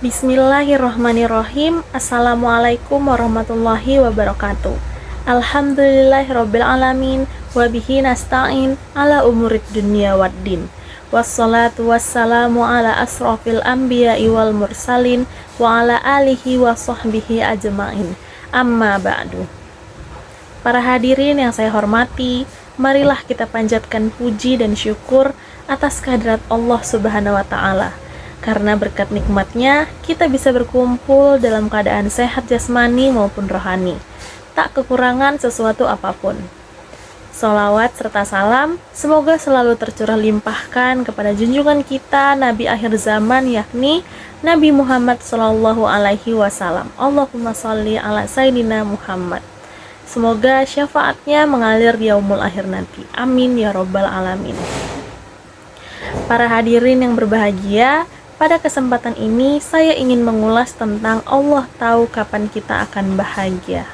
Bismillahirrahmanirrahim. Assalamualaikum warahmatullahi wabarakatuh. Alhamdulillahirabbil alamin wa bihi nasta'in ala umurid dunya waddin. Wassalatu wassalamu ala asrofil anbiya'i wal mursalin wa ala alihi wa sahbihi ajma'in. Amma ba'du. Para hadirin yang saya hormati, marilah kita panjatkan puji dan syukur atas kehadirat Allah Subhanahu wa taala. Karena berkat nikmatnya, kita bisa berkumpul dalam keadaan sehat jasmani maupun rohani, tak kekurangan sesuatu apapun. Sholawat serta salam semoga selalu tercurah limpahkan kepada junjungan kita Nabi akhir zaman, yakni Nabi Muhammad SAW. Allahumma sholli ala Sayyidina Muhammad. Semoga syafaatnya mengalir di yaumul akhir nanti. Amin ya robbal alamin. Para hadirin yang berbahagia, pada kesempatan ini saya ingin mengulas tentang Allah tahu kapan kita akan bahagia.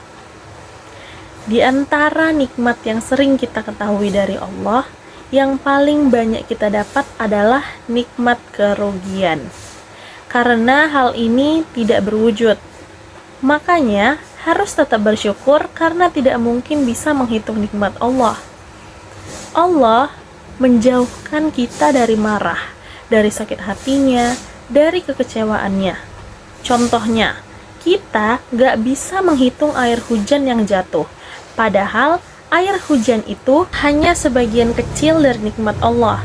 Di antara nikmat yang sering kita ketahui dari Allah, yang paling banyak kita dapat adalah nikmat kerugian. Karena hal ini tidak berwujud, makanya harus tetap bersyukur karena tidak mungkin bisa menghitung nikmat Allah. Allah menjauhkan kita dari marah, dari sakit hatinya, dari kekecewaannya. Contohnya, kita gak bisa menghitung air hujan yang jatuh, padahal air hujan itu hanya sebagian kecil dari nikmat Allah.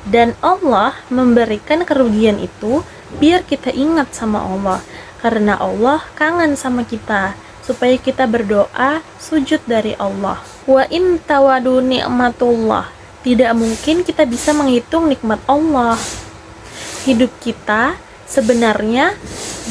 Dan Allah memberikan kerugian itu biar kita ingat sama Allah, karena Allah kangen sama kita, supaya kita berdoa sujud dari Allah. Wa in tawadu ni'matullah, tidak mungkin kita bisa menghitung nikmat Allah. Hidup kita sebenarnya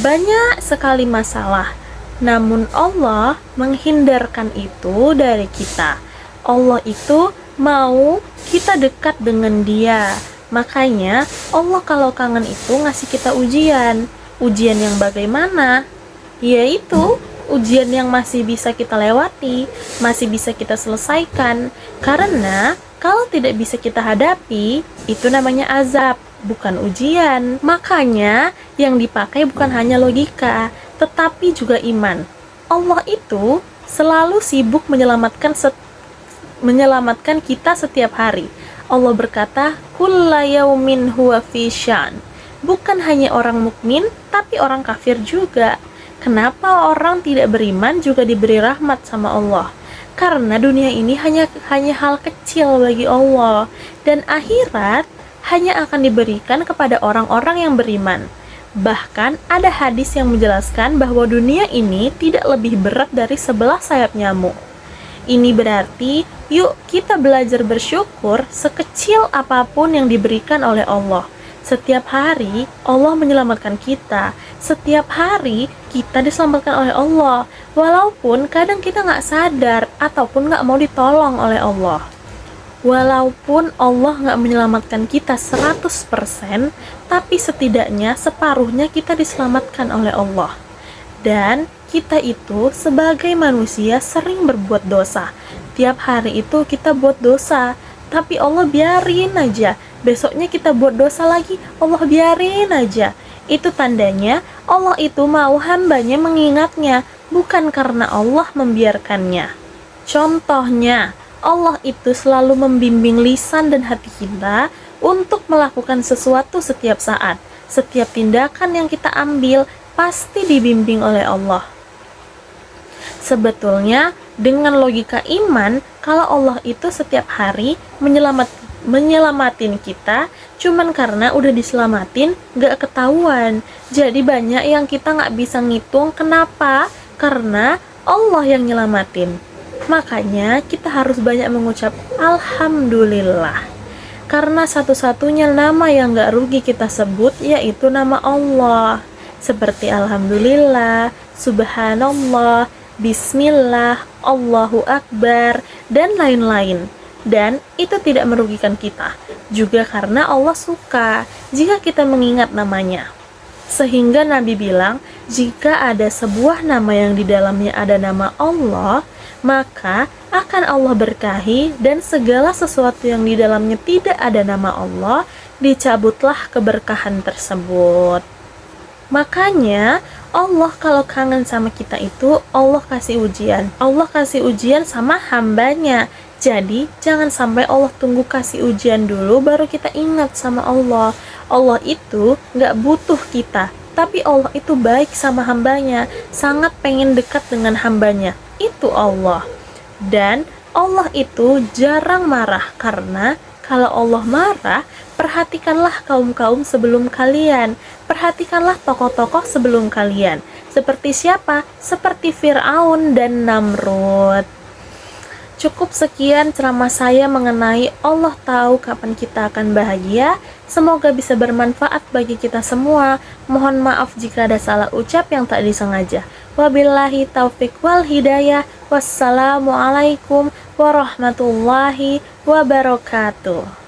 banyak sekali masalah, namun Allah menghindarkan itu dari kita. Allah itu mau kita dekat dengan Dia. Makanya Allah kalau kangen itu ngasih kita ujian. Ujian yang bagaimana? Yaitu ujian yang masih bisa kita lewati, masih bisa kita selesaikan. Karena kalau tidak bisa kita hadapi, itu namanya azab, bukan ujian. Makanya yang dipakai bukan hanya logika, tetapi juga iman. Allah itu selalu sibuk menyelamatkan kita setiap hari. Allah berkata, kulla yaumin huwa fi syan. Bukan hanya orang mukmin, tapi orang kafir juga. Kenapa orang tidak beriman juga diberi rahmat sama Allah? Karena dunia ini hanya hal kecil bagi Allah, dan akhirat hanya akan diberikan kepada orang-orang yang beriman. Bahkan ada hadis yang menjelaskan bahwa dunia ini tidak lebih berat dari 11 sayap nyamuk. Ini berarti, yuk kita belajar bersyukur sekecil apapun yang diberikan oleh Allah. Setiap hari Allah menyelamatkan kita. Setiap hari kita diselamatkan oleh Allah. Walaupun kadang kita gak sadar ataupun gak mau ditolong oleh Allah. Walaupun Allah gak menyelamatkan kita 100%, tapi setidaknya separuhnya kita diselamatkan oleh Allah. Dan kita itu sebagai manusia sering berbuat dosa. Tiap hari itu kita buat dosa, tapi Allah biarin aja. Besoknya kita buat dosa lagi, Allah biarin aja. Itu tandanya Allah itu mau hambanya mengingatnya, bukan karena Allah membiarkannya. Contohnya, Allah itu selalu membimbing lisan dan hati kita untuk melakukan sesuatu setiap saat. Setiap tindakan yang kita ambil pasti dibimbing oleh Allah. Sebetulnya dengan logika iman, kalau Allah itu setiap hari menyelamatin kita, cuman karena udah diselamatin gak ketahuan. Jadi banyak yang kita gak bisa ngitung. Kenapa? Karena Allah yang nyelamatin. Makanya kita harus banyak mengucap Alhamdulillah. Karena satu-satunya nama yang gak rugi kita sebut yaitu nama Allah. Seperti Alhamdulillah, Subhanallah, Bismillah, Allahu Akbar, dan lain-lain. Dan itu tidak merugikan kita, juga karena Allah suka jika kita mengingat namanya. Sehingga Nabi bilang, jika ada sebuah nama yang di dalamnya ada nama Allah, maka akan Allah berkahi, dan segala sesuatu yang di dalamnya tidak ada nama Allah, dicabutlah keberkahan tersebut. Makanya Allah kalau kangen sama kita itu Allah kasih ujian. Allah kasih ujian sama hambanya. Jadi jangan sampai Allah tunggu kasih ujian dulu baru kita ingat sama Allah. Allah itu nggak butuh kita, tapi Allah itu baik sama hambanya, sangat pengen dekat dengan hambanya. Itu Allah. Dan Allah itu jarang marah, karena kalau Allah marah, perhatikanlah kaum-kaum sebelum kalian. Perhatikanlah tokoh-tokoh sebelum kalian. Seperti siapa? Seperti Fir'aun dan Namrud. Cukup sekian ceramah saya mengenai Allah tahu kapan kita akan bahagia. Semoga bisa bermanfaat bagi kita semua. Mohon maaf jika ada salah ucap yang tak disengaja. Wabillahi taufiq wal hidayah. Wassalamualaikum warahmatullahi wabarakatuh.